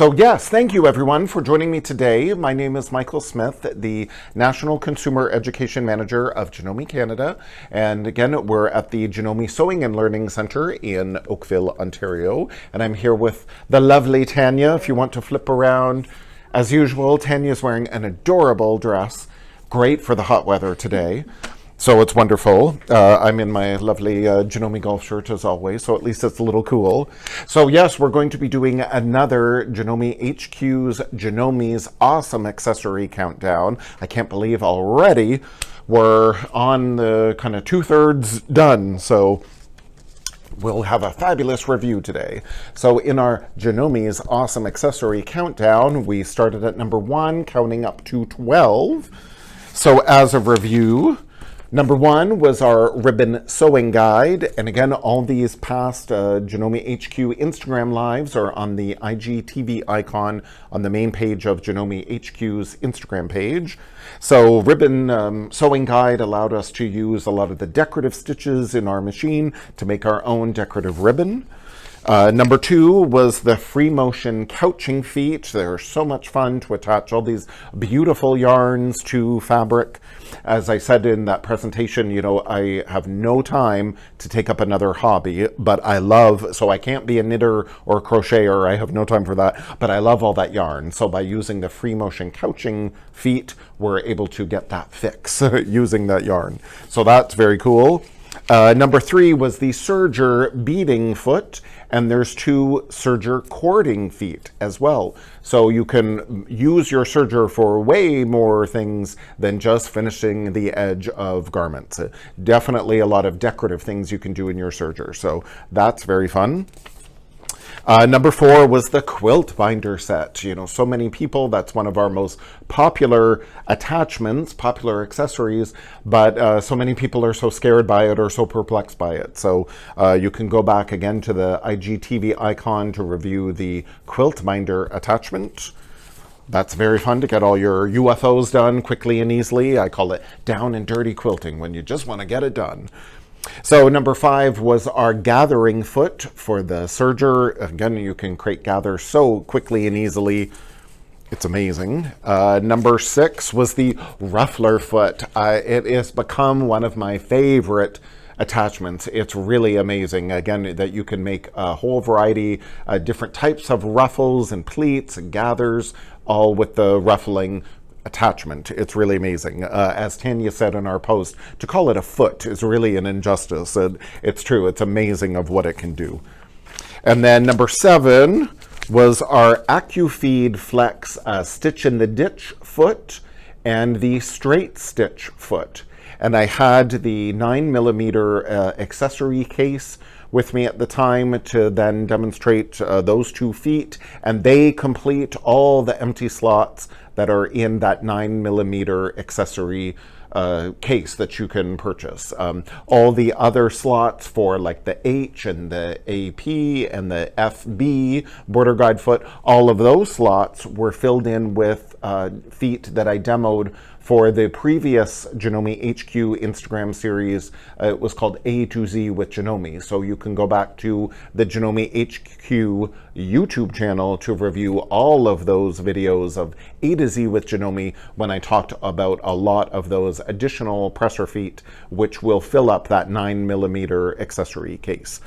So yes, thank you everyone for joining me today. My name is Michael Smith, the National Consumer Education Manager of Janome, Canada. And again, we're at the Janome Sewing and Learning Centre in Oakville, Ontario. And I'm here with the lovely Tanya. If you want to flip around, as usual, Tanya's wearing an adorable dress. Great for the hot weather today. So it's wonderful. I'm in my lovely Janome golf shirt as always, so at least it's a little cool. So yes, we're going to be doing another Janome HQ's Janome's Awesome Accessory Countdown. I can't believe already we're on the kind of 2/3 done, so we'll have a fabulous review today. So in our Janome's Awesome Accessory Countdown, we started at number 1, counting up to 12. So as a review, number 1 was our ribbon sewing guide. And again, all these past Janome HQ Instagram lives are on the IGTV icon on the main page of Janome HQ's Instagram page. So ribbon sewing guide allowed us to use a lot of the decorative stitches in our machine to make our own decorative ribbon. Number 2 was the free motion couching feet. They're so much fun to attach all these beautiful yarns to fabric. As I said in that presentation, you know, I have no time to take up another hobby, but I love, so I can't be a knitter or a crocheter, I have no time for that, but I love all that yarn. So by using the free motion couching feet, we're able to get that fix using that yarn. So that's very cool. Number 3 was the Serger beading foot, and there's 2 Serger cording feet as well. So you can use your Serger for way more things than just finishing the edge of garments. Definitely a lot of decorative things you can do in your Serger, so that's very fun. Number 4 was the quilt binder set. You know, so many people, that's one of our most popular attachments, popular accessories, but so many people are so scared by it or so perplexed by it. So you can go back again to the IGTV icon to review the quilt binder attachment. That's very fun to get all your UFOs done quickly and easily. I call it down and dirty quilting when you just want to get it done. So number 5 was our gathering foot for the Serger. Again, you can create gather so quickly and easily. It's amazing. Number 6 was the ruffler foot. It has become one of my favorite attachments. It's really amazing, again, that you can make a whole variety of different types of ruffles and pleats and gathers, all with the ruffling attachment. It's really amazing. As Tanya said in our post, to call it a foot is really an injustice. It's true. It's amazing of what it can do. And then number 7 was our AccuFeed Flex stitch in the ditch foot and the straight stitch foot. And I had the 9mm accessory case with me at the time to then demonstrate those 2 feet, and they complete all the empty slots that are in that 9mm accessory case that you can purchase. All the other slots for like the H and the AP and the FB border guide foot, all of those slots were filled in with feet that I demoed for the previous Janome HQ Instagram series. It was called A to Z with Janome. So you can go back to the Janome HQ YouTube channel to review all of those videos of A to Z with Janome when I talked about a lot of those additional presser feet, which will fill up that 9mm accessory case.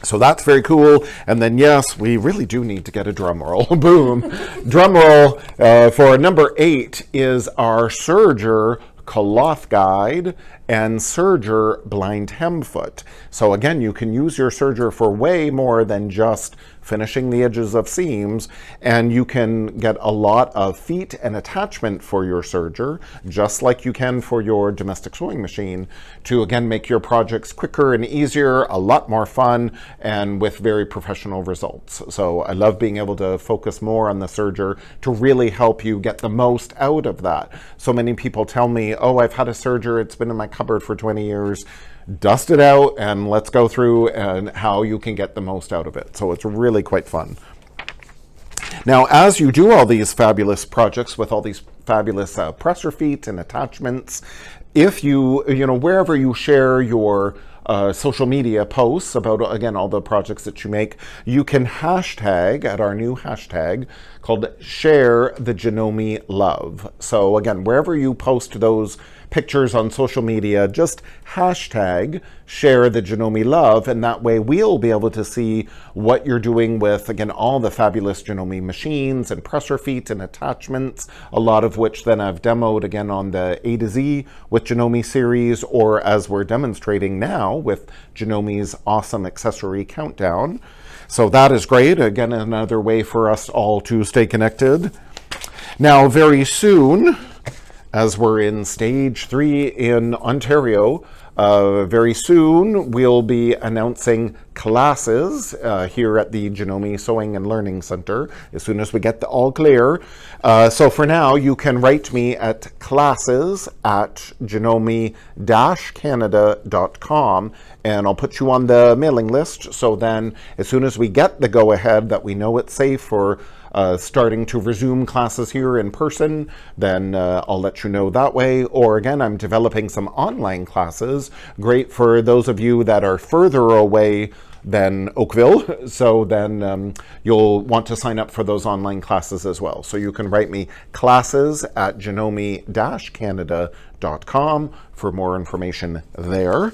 So that's very cool. And then, yes, we really do need to get a drum roll. Boom. Drum roll for number 8 is our Serger cloth guide and Serger blind hem foot. So again, you can use your Serger for way more than just finishing the edges of seams, and you can get a lot of feet and attachment for your Serger, just like you can for your domestic sewing machine, to again make your projects quicker and easier, a lot more fun, and with very professional results. So I love being able to focus more on the Serger to really help you get the most out of that. So many people tell me, oh, I've had a Serger, it's been in my cupboard for 20 years. Dust it out and let's go through and how you can get the most out of it. So it's really quite fun. Now, as you do all these fabulous projects with all these fabulous presser feet and attachments, if you know, wherever you share your social media posts about, again, all the projects that you make, you can hashtag at our new hashtag called Share the Janome Love. So again, wherever you post those pictures on social media, just hashtag Share the Janome Love, and that way we'll be able to see what you're doing with, again, all the fabulous Janome machines and presser feet and attachments, a lot of which then I've demoed again on the A to Z with Janome series, or as we're demonstrating now with Janome's awesome accessory countdown. So that is great. Again, another way for us all to stay connected. Now, very soon, as we're in stage 3 in Ontario, very soon we'll be announcing classes here at the Janome Sewing and Learning Center as soon as we get the all clear. So for now, you can write me at classes@janome-canada.com, and I'll put you on the mailing list. So then as soon as we get the go-ahead that we know it's safe for starting to resume classes here in person, then I'll let you know that way. Or again, I'm developing some online classes, great for those of you that are further away than Oakville. So then you'll want to sign up for those online classes as well. So you can write me classes@janome-canada.com for more information there.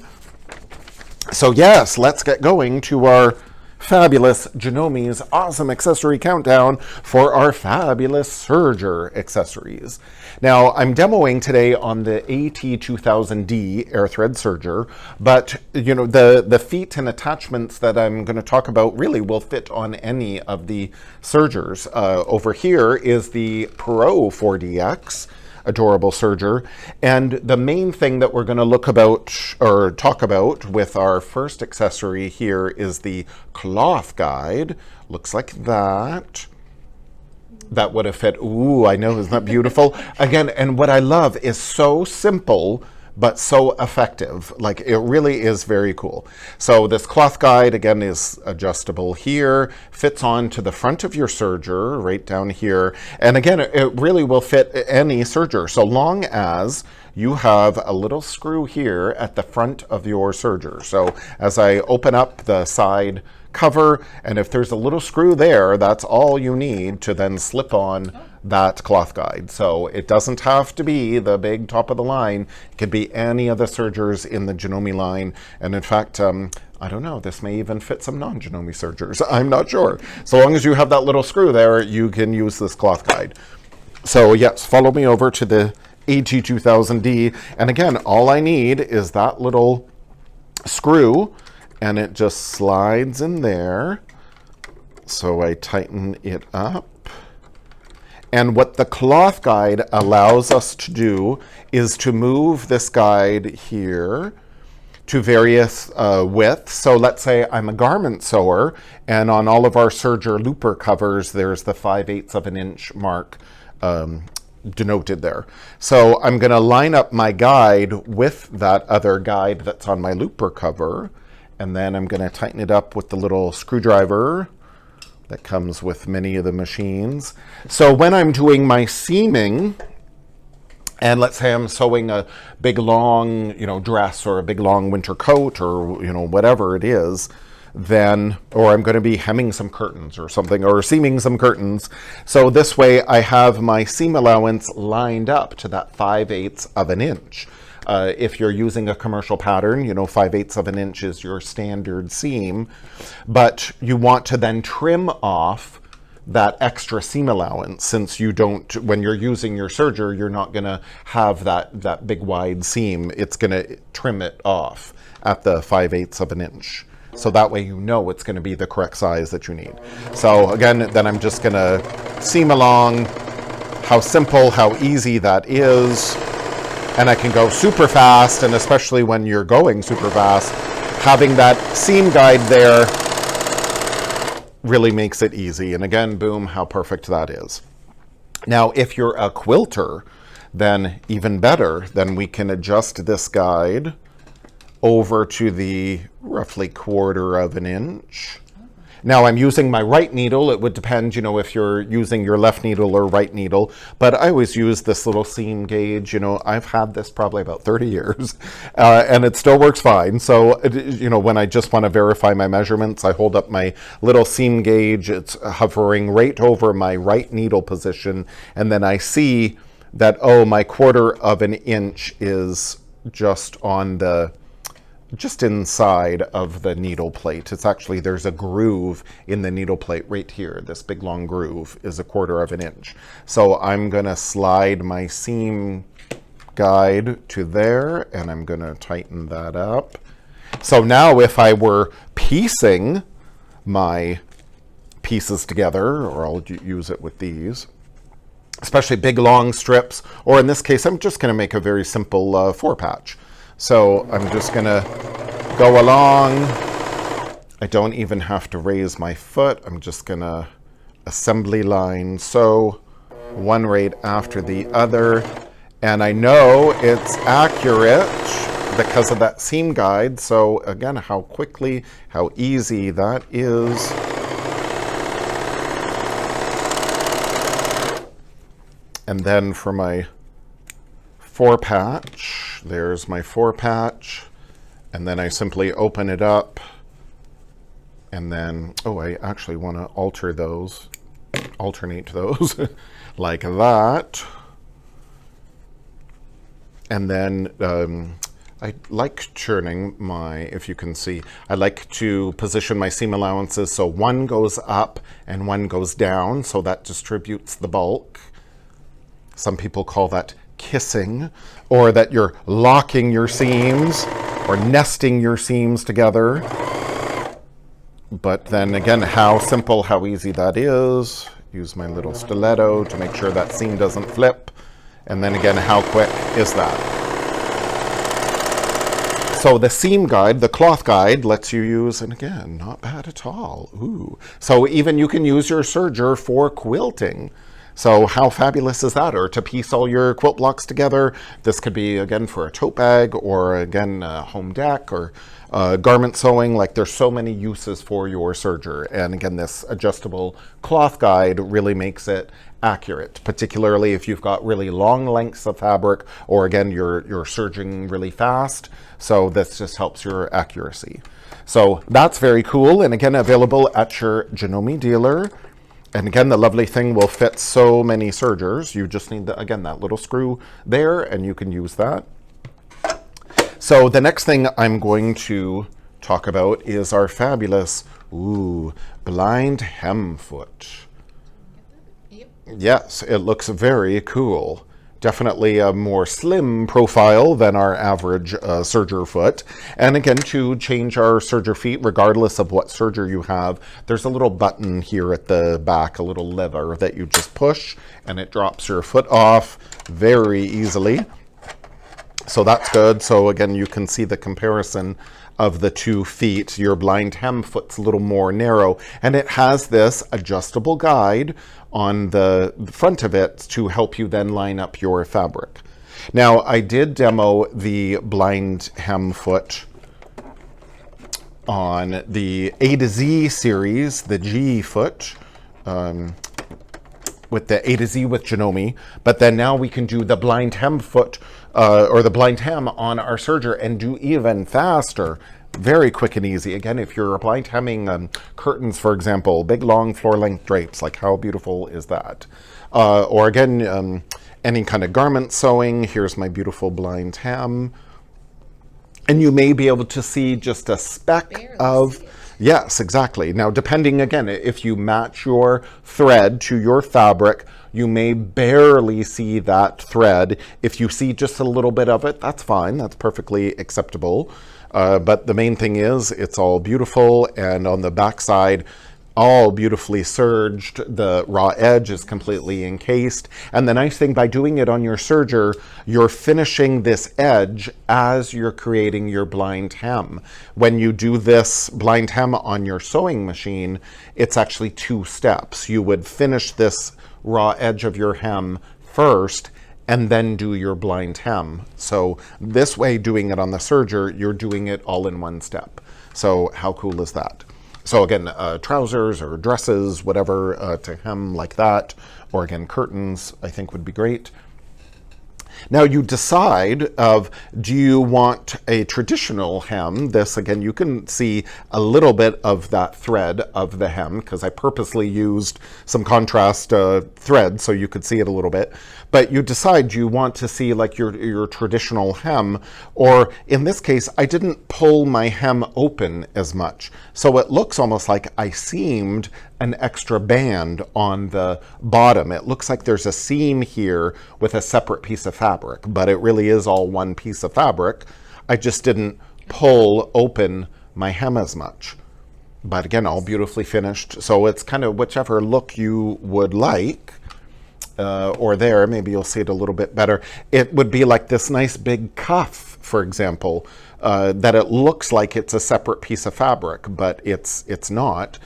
So yes, let's get going to our fabulous Janome's awesome accessory countdown for our fabulous Serger accessories. Now, I'm demoing today on the AT2000D air thread serger, but you know, the feet and attachments that I'm going to talk about really will fit on any of the sergers. Over here is the Pro 4DX. Adorable serger. And the main thing that we're going to look about or talk about with our first accessory here is the cloth guide. Looks like that. That would have fit. Ooh, I know, isn't that beautiful? Again, and what I love is so simple but so effective. Like, it really is very cool. So this cloth guide, again, is adjustable here, fits on to the front of your serger right down here. And again, it really will fit any serger, so long as you have a little screw here at the front of your serger. So as I open up the side cover, and if there's a little screw there, that's all you need to then slip on that cloth guide. So it doesn't have to be the big top of the line. It could be any of the sergers in the Janome line. And in fact, I don't know, this may even fit some non-Janome sergers. I'm not sure. So long as you have that little screw there, you can use this cloth guide. So yes, follow me over to the AT2000D. And again, all I need is that little screw, and it just slides in there. So I tighten it up. And what the cloth guide allows us to do is to move this guide here to various widths. So let's say I'm a garment sewer, and on all of our serger looper covers, there's the 5/8 of an inch mark denoted there. So I'm going to line up my guide with that other guide that's on my looper cover, and then I'm going to tighten it up with the little screwdriver that comes with many of the machines. So when I'm doing my seaming, and let's say I'm sewing a big long, dress or a big long winter coat or, whatever it is, then, or I'm going to be hemming some curtains or something, or seaming some curtains. So this way I have my seam allowance lined up to that 5/8 of an inch. If you're using a commercial pattern, 5/8 of an inch is your standard seam, but you want to then trim off that extra seam allowance, since you don't, when you're using your serger, you're not going to have that big wide seam. It's going to trim it off at the 5/8 of an inch. So that way it's going to be the correct size that you need. So again, then I'm just going to seam along. How simple, how easy that is. And I can go super fast, and especially when you're going super fast, having that seam guide there really makes it easy. And again, boom, how perfect that is. Now, if you're a quilter, then even better, then we can adjust this guide over to the roughly 1/4 of an inch. Now I'm using my right needle. It would depend, if you're using your left needle or right needle, but I always use this little seam gauge. I've had this probably about 30 years, and it still works fine. So, when I just want to verify my measurements, I hold up my little seam gauge. It's hovering right over my right needle position, and then I see that, oh, my 1/4 of an inch is just inside of the needle plate. It's actually, there's a groove in the needle plate right here. This big long groove is a 1/4 of an inch. So I'm gonna slide my seam guide to there, and I'm gonna tighten that up. So now if I were piecing my pieces together, or I'll use it with these, especially big long strips, or in this case, I'm just gonna make a very simple 4-patch. So I'm just gonna go along. I don't even have to raise my foot. I'm just gonna assembly line sew one right after the other. And I know it's accurate because of that seam guide. So again, how easy that is. And then for my 4-patch, there's my 4-patch, and then I simply open it up, and then, I actually want to alternate those like that. And then I like churning if you can see, I like to position my seam allowances so one goes up and one goes down, so that distributes the bulk. Some people call that kissing, or that you're locking your seams or nesting your seams together. But then again, how simple, how easy that is. Use my little stiletto to make sure that seam doesn't flip. And then again, how quick is that? So the seam guide, the cloth guide, lets you use, and again, not bad at all. Ooh. So even you can use your serger for quilting. So how fabulous is that? Or to piece all your quilt blocks together. This could be, again, for a tote bag, or again, a home deck, or garment sewing. Like, there's so many uses for your serger. And again, this adjustable cloth guide really makes it accurate, particularly if you've got really long lengths of fabric, or again, you're serging really fast. So this just helps your accuracy. So that's very cool. And again, available at your Janome dealer. And again, the lovely thing will fit so many sergers. You just need, again, that little screw there, and you can use that. So the next thing I'm going to talk about is our fabulous, blind hem foot. Yep. Yes, it looks very cool. Definitely a more slim profile than our average serger foot. And again, to change our serger feet, regardless of what serger you have, there's a little button here at the back, a little lever that you just push, and it drops your foot off very easily. So that's good. So again, you can see the comparison of the 2 feet. Your blind hem foot's a little more narrow, and it has this adjustable guide on the front of it to help you then line up your fabric. Now, I did demo the blind hem foot on the A to Z series, the G foot, with the A to Z with Janome, but then now we can do the blind hem foot, or the blind hem on our serger, and do even faster. Very quick and easy. Again, if you're blind hemming curtains, for example, big long floor length drapes, like how beautiful is that? Or again, any kind of garment sewing. Here's my beautiful blind hem. And you may be able to see just a speck of, yes, exactly. Now, depending, again, if you match your thread to your fabric, you may barely see that thread. If you see just a little bit of it, that's fine. That's perfectly acceptable. But the main thing is it's all beautiful, and on the back side, all beautifully serged. The raw edge is completely encased. And the nice thing, by doing it on your serger, you're finishing this edge as you're creating your blind hem. When you do this blind hem on your sewing machine, it's actually 2 steps. You would finish this raw edge of your hem first, and then do your blind hem. So this way, doing it on the serger, you're doing it all in one step. So how cool is that? So again, trousers or dresses, whatever, to hem like that, or again, curtains, I think would be great. Now you decide of, do you want a traditional hem? This, again, you can see a little bit of that thread of the hem because I purposely used some contrast thread so you could see it a little bit. But you decide you want to see like your traditional hem, or in this case, I didn't pull my hem open as much. So it looks almost like I seamed an extra band on the bottom. It looks like there's a seam here with a separate piece of fabric, but it really is all one piece of fabric. I just didn't pull open my hem as much. But again, all beautifully finished. So it's kind of whichever look you would like. Or there, maybe you'll see it a little bit better. It would be like this nice big cuff, for example, that it looks like it's a separate piece of fabric, but it's not.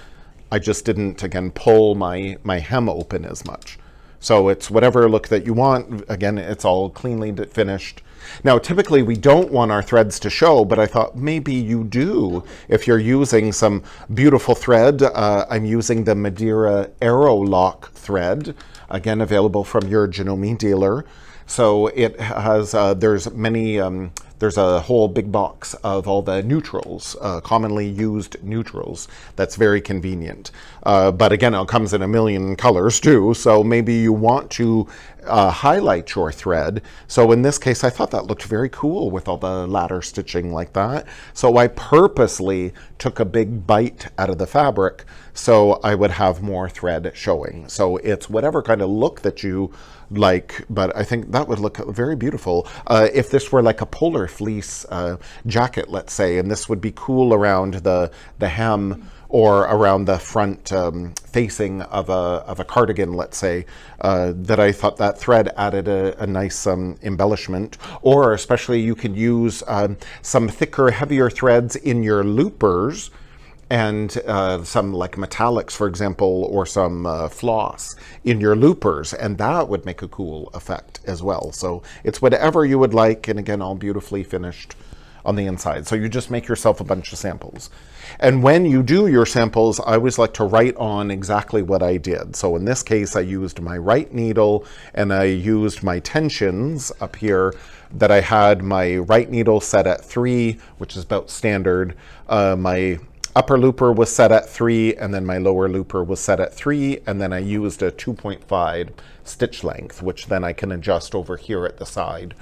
I just didn't, again, pull my hem open as much. So it's whatever look that you want. Again, it's all cleanly finished. Now, typically we don't want our threads to show, but I thought maybe you do if you're using some beautiful thread. I'm using the Madeira Aero Lock thread, again, available from your Janome dealer. So it has, there's a whole big box of all the neutrals, commonly used neutrals. That's very convenient. But again, it comes in a million colors too. So maybe you want to highlight your thread. So in this case, I thought that looked very cool with all the ladder stitching like that. So I purposely took a big bite out of the fabric so I would have more thread showing. So it's whatever kind of look that you like, but I think that would look very beautiful. If this were like a polar fleece jacket, let's say, and this would be cool around the hem or around the front facing of a cardigan, let's say, that I thought that thread added a nice embellishment. Or especially you could use some thicker, heavier threads in your loopers, and some like metallics, for example, or some floss in your loopers, and that would make a cool effect as well. So it's whatever you would like, and again, all beautifully finished on the inside. So you just make yourself a bunch of samples. And when you do your samples, I always like to write on exactly what I did. So in this case, I used my right needle and I used my tensions up here, that I had my right needle set at 3, which is about standard. My upper looper was set at 3, and then my lower looper was set at 3, and then I used a 2.5 stitch length, which then I can adjust over here at the side.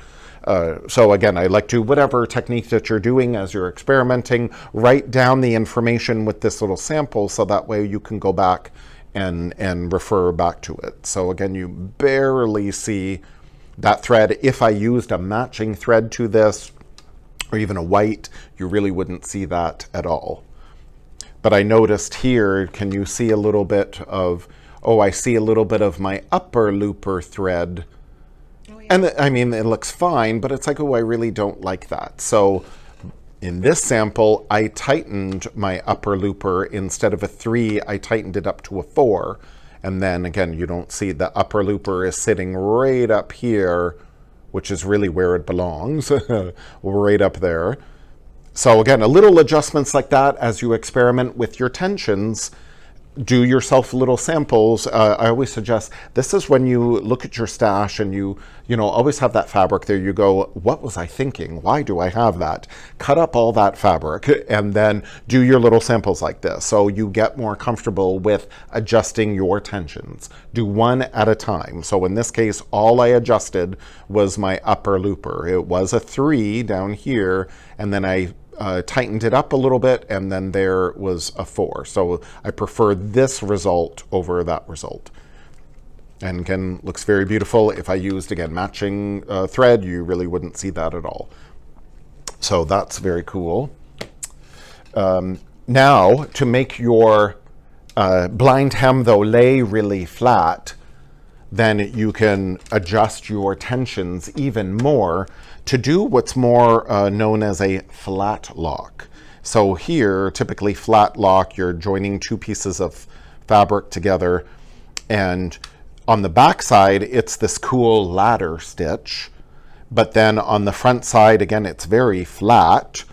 So again, I like to, whatever technique that you're doing as you're experimenting, write down the information with this little sample so that way you can go back and refer back to it. So again, you barely see that thread. If I used a matching thread to this, or even a white, you really wouldn't see that at all. But I noticed here, can you see a little bit of, oh, I see a little bit of my upper looper thread. Oh, yeah. And I mean, it looks fine, but it's like, oh, I really don't like that. So in this sample, I tightened my upper looper. Instead of a 3, I tightened it up to a 4. And then again, you don't see the upper looper is sitting right up here, which is really where it belongs, right up there. So again, a little adjustments like that as you experiment with your tensions. Do yourself little samples. I always suggest, this is when you look at your stash and you always have that fabric there. You go, what was I thinking? Why do I have that? Cut up all that fabric and then do your little samples like this. So you get more comfortable with adjusting your tensions. Do one at a time. So in this case, all I adjusted was my upper looper. It was a 3 down here, and then I tightened it up a little bit, and then there was a 4. So I prefer this result over that result. And again, looks very beautiful. If I used, again, matching thread, you really wouldn't see that at all. So that's very cool. Now, to make your blind hem, though, lay really flat, then you can adjust your tensions even more to do what's more known as a flat lock. So here, typically flat lock, you're joining 2 pieces of fabric together, and on the back side, it's this cool ladder stitch, but then on the front side, again, it's very flat,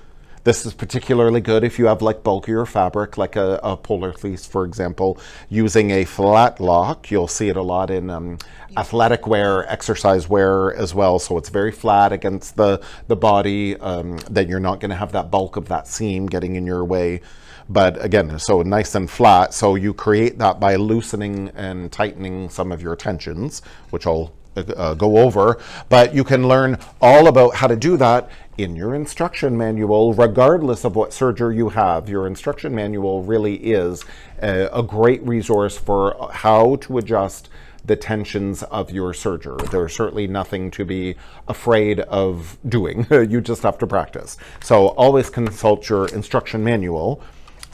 This is particularly good if you have like bulkier fabric, like a polar fleece, for example, using a flat lock. You'll see it a lot in athletic wear, exercise wear as well. So it's very flat against the body, that you're not going to have that bulk of that seam getting in your way. But again, so nice and flat. So you create that by loosening and tightening some of your tensions, which I'll go over. But you can learn all about how to do that in your instruction manual, regardless of what serger you have. Your instruction manual really is a great resource for how to adjust the tensions of your serger. There's certainly nothing to be afraid of doing. You just have to practice. So always consult your instruction manual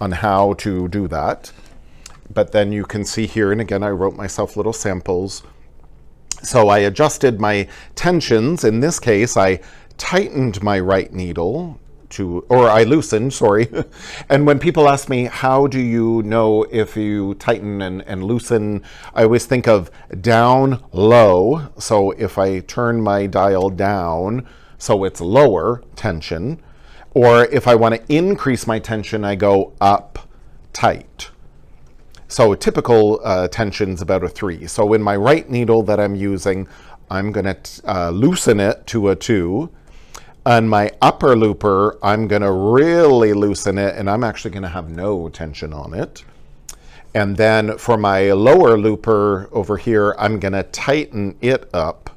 on how to do that. But then you can see here, and again, I wrote myself little samples. So I adjusted my tensions. In this case, I tightened my right needle or I loosened, sorry. And when people ask me, how do you know if you tighten and loosen? I always think of down, low. So if I turn my dial down, so it's lower tension. Or if I want to increase my tension, I go up, tight. So typical tension's about a 3. So in my right needle that I'm using, I'm going to loosen it to a 2. On my upper looper, I'm going to really loosen it, and I'm actually going to have no tension on it. And then for my lower looper over here, I'm going to tighten it up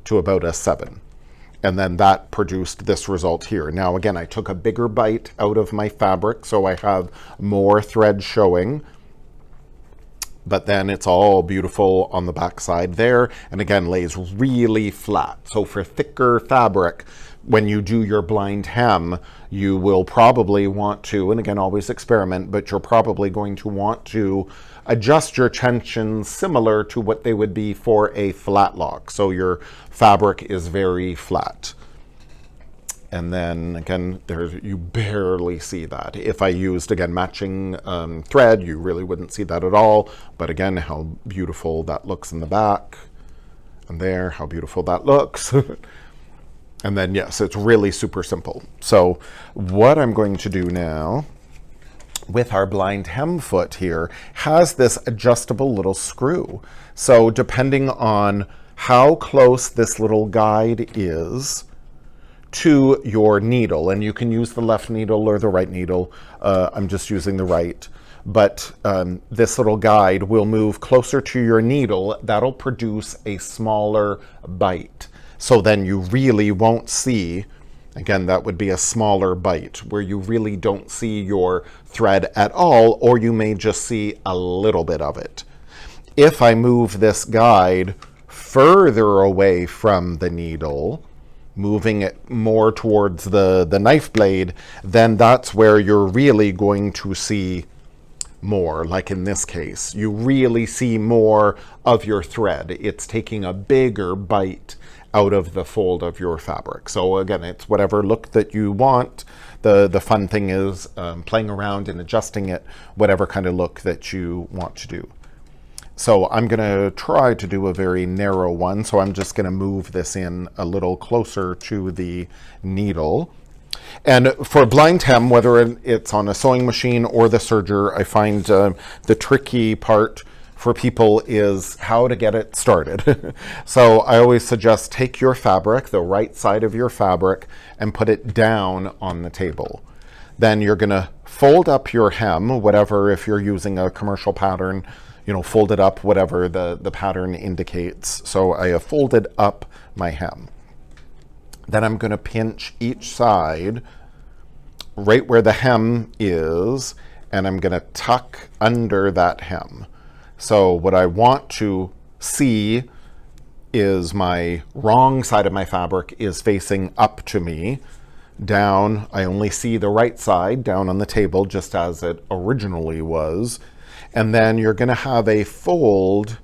to about a 7. And then that produced this result here. Now again, I took a bigger bite out of my fabric, so I have more thread showing. But then it's all beautiful on the back side there, and again lays really flat. So for thicker fabric, when you do your blind hem, you will probably want to, and again always experiment, but you're probably going to want to adjust your tensions similar to what they would be for a flat lock. So your fabric is very flat. And then again, you barely see that. If I used, again, matching thread, you really wouldn't see that at all. But again, how beautiful that looks in the back. And there, how beautiful that looks. And then, yes, it's really super simple. So what I'm going to do now with our blind hem foot here has this adjustable little screw. So depending on how close this little guide is to your needle, and you can use the left needle or the right needle. I'm just using the right. But this little guide will move closer to your needle. That'll produce a smaller bite. So then you really won't see, again, that would be a smaller bite where you really don't see your thread at all, or you may just see a little bit of it. If I move this guide further away from the needle, moving it more towards the knife blade, then that's where you're really going to see more. Like in this case, you really see more of your thread. It's taking a bigger bite out of the fold of your fabric. So again, it's whatever look that you want. The fun thing is playing around and adjusting it, whatever kind of look that you want to do. So I'm going to try to do a very narrow one. So I'm just going to move this in a little closer to the needle. And for blind hem, whether it's on a sewing machine or the serger, I find the tricky part for people is how to get it started. So I always suggest take your fabric, the right side of your fabric, and put it down on the table. Then you're going to fold up your hem, whatever, if you're using a commercial pattern, you know, fold it up, whatever the pattern indicates. So I have folded up my hem. Then I'm going to pinch each side right where the hem is, and I'm going to tuck under that hem. So what I want to see is my wrong side of my fabric is facing up to me. Down, I only see the right side down on the table, just as it originally was. And then you're going to have a fold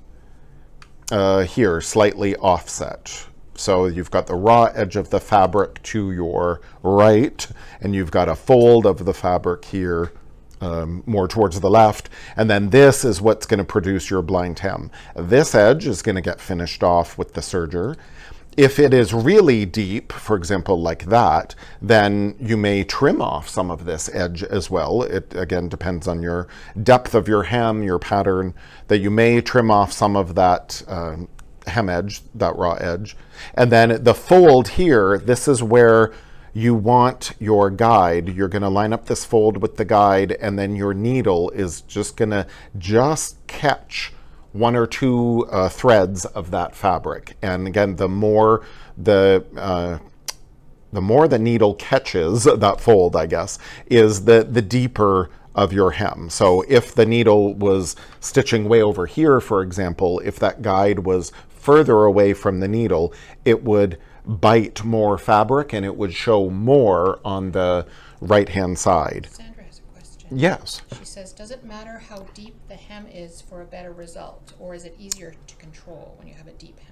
here, slightly offset. So you've got the raw edge of the fabric to your right, and you've got a fold of the fabric here more towards the left. And then this is what's going to produce your blind hem. This edge is going to get finished off with the serger. If it is really deep, for example, like that, then you may trim off some of this edge as well. It, again, depends on your depth of your hem, your pattern, that you may trim off some of that hem edge, that raw edge. And then the fold here, this is where you want your guide. You're going to line up this fold with the guide, and then your needle is just going to just catch one or two threads of that fabric. And again, the more the needle catches that fold, I guess, is the deeper of your hem. So if the needle was stitching way over here, for example, if that guide was further away from the needle, it would bite more fabric and it would show more on the right-hand side. Sandra has a question. Yes. She says, does it matter how deep the hem is for a better result, or is it easier to control when you have a deep hem?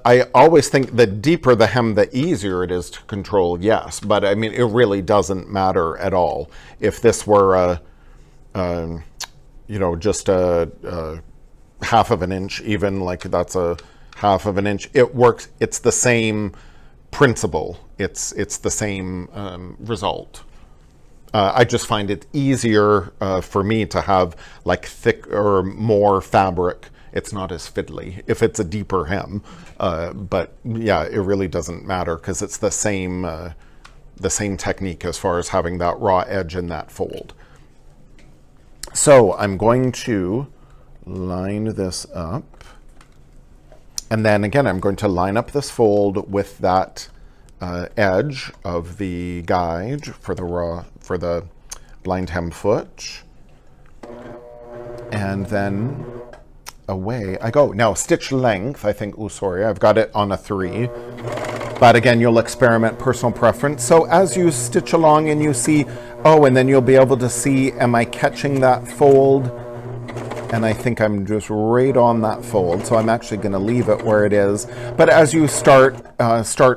I always think the deeper the hem, the easier it is to control, yes. But I mean, it really doesn't matter at all. If this were just a half of an inch, even, like that's a half of an inch, it works. It's the same principle. It's the same result. I just find it easier for me to have like thick or more fabric. It's not as fiddly if it's a deeper hem, but yeah, it really doesn't matter because it's the same technique as far as having that raw edge in that fold. So I'm going to line this up, and then again I'm going to line up this fold with that edge of the guide for the blind hem foot, and then away I go. Now stitch length, I think, oh sorry, I've got it on a 3, but again you'll experiment, personal preference. So as you stitch along and you see, oh, and then you'll be able to see, am I catching that fold? And I think I'm just right on that fold, so I'm actually going to leave it where it is. But as you start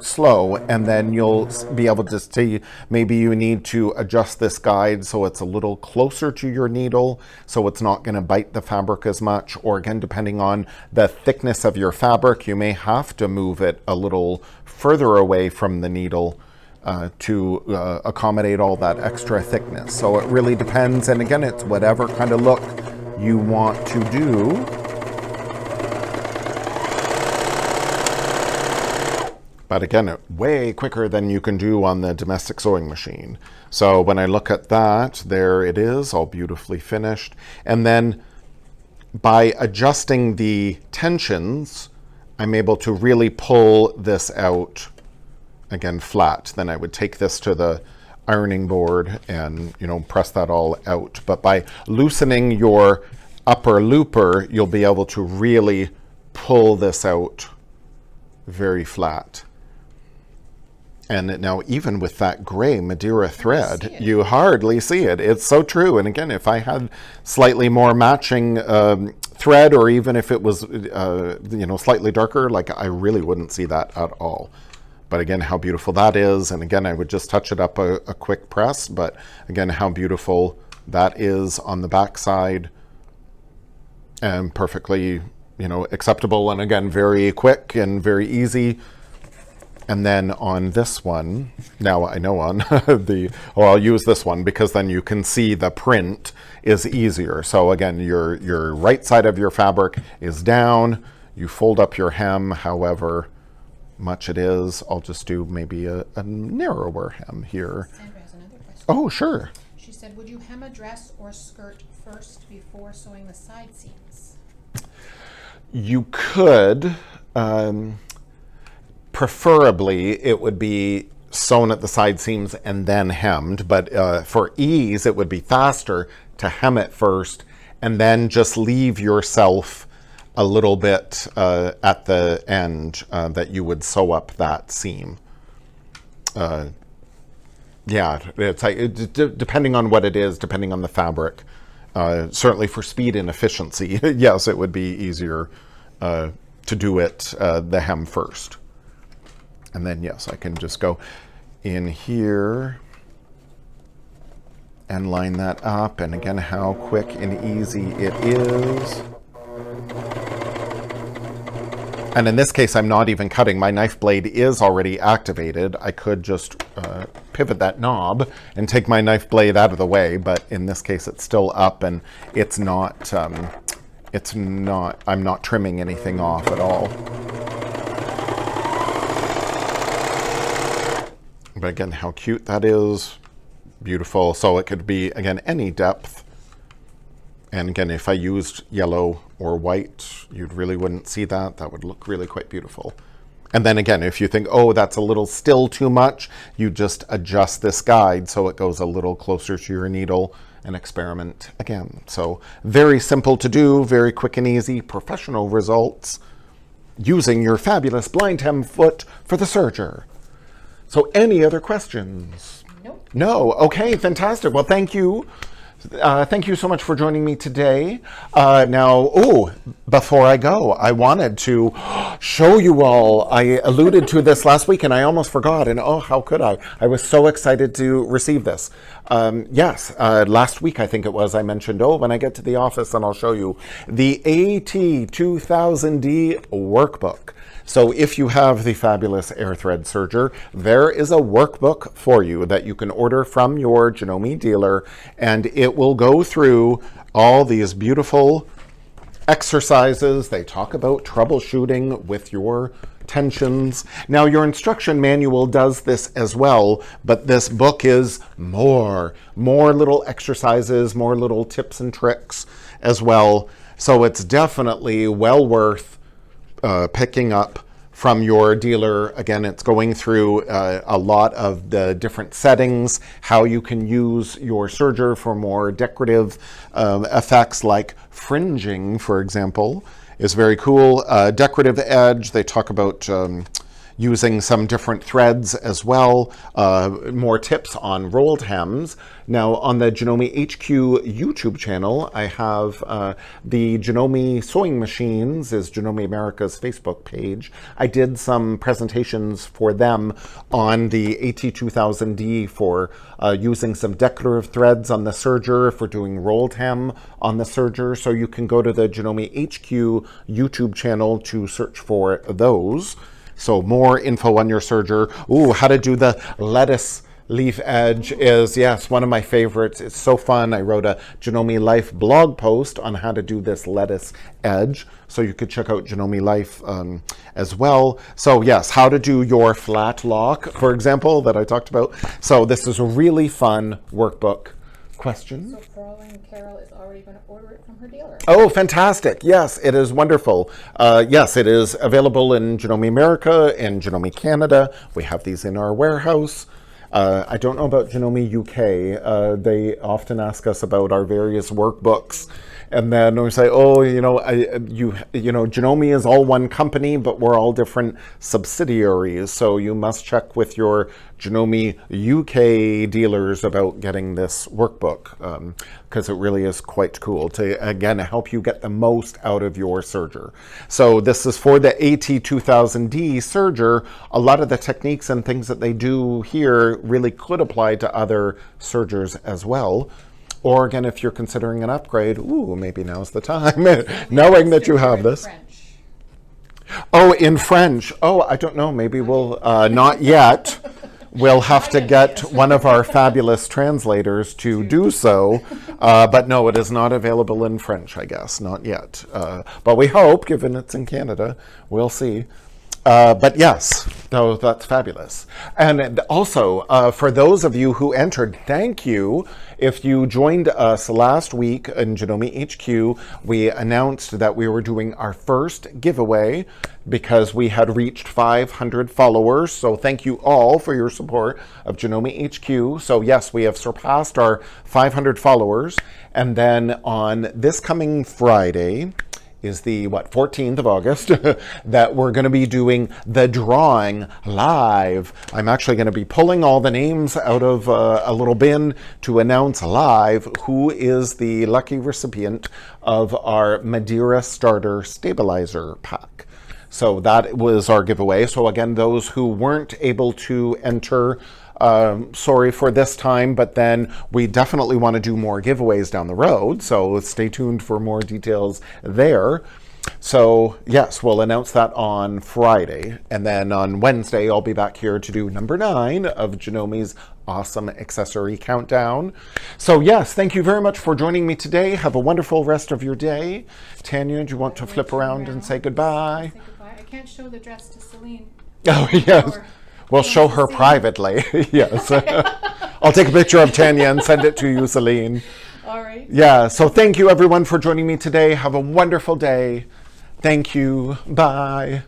slow, and then you'll be able to see, maybe you need to adjust this guide so it's a little closer to your needle, so it's not going to bite the fabric as much. Or again, depending on the thickness of your fabric, you may have to move it a little further away from the needle to accommodate all that extra thickness. So it really depends, and again, it's whatever kind of look you want to do. But again, way quicker than you can do on the domestic sewing machine. So when I look at that, there it is, all beautifully finished. And then by adjusting the tensions, I'm able to really pull this out, again, flat. Then I would take this to the ironing board and, press that all out. But by loosening your upper looper, you'll be able to really pull this out very flat. And now, even with that gray Madeira thread, you hardly see it. It's so true. And again, if I had slightly more matching thread, or even if it was, slightly darker, like, I really wouldn't see that at all. But again, how beautiful that is. And again, I would just touch it up a quick press. But again, how beautiful that is on the back side. And perfectly, acceptable. And again, very quick and very easy. And then on this one, now I know on I'll use this one because then you can see the print is easier. So again, your right side of your fabric is down. You fold up your hem, however much it is. I'll just do maybe a narrower hem here. Sandra has another question. Oh, sure. She said, would you hem a dress or skirt first before sewing the side seams? You could. Preferably, it would be sewn at the side seams and then hemmed, but for ease, it would be faster to hem it first and then just leave yourself a little bit at the end that you would sew up that seam. Yeah, it's like, depending on what it is, depending on the fabric. Certainly for speed and efficiency, yes, it would be easier to do it the hem first. And then, yes, I can just go in here and line that up. And again, how quick and easy it is. And in this case, I'm not even cutting. My knife blade is already activated. I could just pivot that knob and take my knife blade out of the way, but in this case, it's still up and it's not, I'm not trimming anything off at all. But again, how cute that is. Beautiful. So it could be, again, any depth. And again, if I used yellow or white, you really wouldn't see that. That would look really quite beautiful. And then again, if you think, oh, that's a little still too much, you just adjust this guide so it goes a little closer to your needle and experiment again. So very simple to do, very quick and easy, professional results using your fabulous blind hem foot for the serger. So any other questions? Nope. No. Okay, fantastic. Well, thank you. Thank you so much for joining me today. Now, before I go, I wanted to show you all. I alluded to this last week and I almost forgot. And oh, how could I? I was so excited to receive this. Yes, last week I think it was, I mentioned, when I get to the office and I'll show you the AT2000D workbook. So if you have the fabulous air thread serger, there is a workbook for you that you can order from your Janome dealer, and it will go through all these beautiful exercises. They talk about troubleshooting with your tensions. Now, your instruction manual does this as well, but this book is more little exercises, more little tips and tricks as well. So it's definitely well worth picking up from your dealer. Again, it's going through a lot of the different settings, how you can use your serger for more decorative effects like fringing, for example, is very cool. Decorative edge, they talk about using some different threads as well. More tips on rolled hems. Now on the Janome HQ YouTube channel, I have the Janome Sewing Machines is Janome America's Facebook page. I did some presentations for them on the AT2000D for using some decorative threads on the serger, for doing rolled hem on the serger. So you can go to the Janome HQ YouTube channel to search for those. So more info on your serger. Ooh, how to do the lettuce leaf edge is, yes, one of my favorites. It's so fun. I wrote a Janome Life blog post on how to do this lettuce edge. So you could check out Janome Life as well. So yes, how to do your flat lock, for example, that I talked about. So this is a really fun workbook. Question? So Caroline Carol is already going to order it from her dealer. Oh, fantastic. Yes, it is wonderful. Yes, it is available in Janome America and Janome Canada. We have these in our warehouse. I don't know about Janome UK. They often ask us about our various workbooks. And then we say, oh, Janome is all one company, but we're all different subsidiaries. So you must check with your Janome UK dealers about getting this workbook, because it really is quite cool to, again, help you get the most out of your serger. So this is for the AT2000D serger. A lot of the techniques and things that they do here really could apply to other sergers as well. Or again, if you're considering an upgrade, maybe now's the time, knowing that you have this. French. Oh, in French. Oh, I don't know. Maybe we'll, not yet. We'll have to get one of our fabulous translators to do so. But no, it is not available in French, I guess. Not yet. But we hope, given it's in Canada, we'll see. But yes, no, that's fabulous. And also, for those of you who entered, thank you. If you joined us last week in Janome HQ, we announced that we were doing our first giveaway because we had reached 500 followers. So thank you all for your support of Janome HQ. So yes, we have surpassed our 500 followers. And then on this coming Friday, is the 14th of August that we're going to be doing the drawing live. I'm actually going to be pulling all the names out of a little bin to announce live who is the lucky recipient of our Madeira Starter Stabilizer Pack. So that was our giveaway. So again, those who weren't able to enter, sorry for this time, but then we definitely want to do more giveaways down the road. So stay tuned for more details there. So yes, we'll announce that on Friday. And then on Wednesday, I'll be back here to do number 9 of Janome's awesome accessory countdown. So yes, thank you very much for joining me today. Have a wonderful rest of your day. Tanya, do you want to flip around and say goodbye? Say goodbye. I can't show the dress to Celine. Oh, yes. Or- We'll show her privately. Yes. I'll take a picture of Tanya and send it to you, Celine. All right. Yeah, so thank you everyone for joining me today. Have a wonderful day. Thank you. Bye.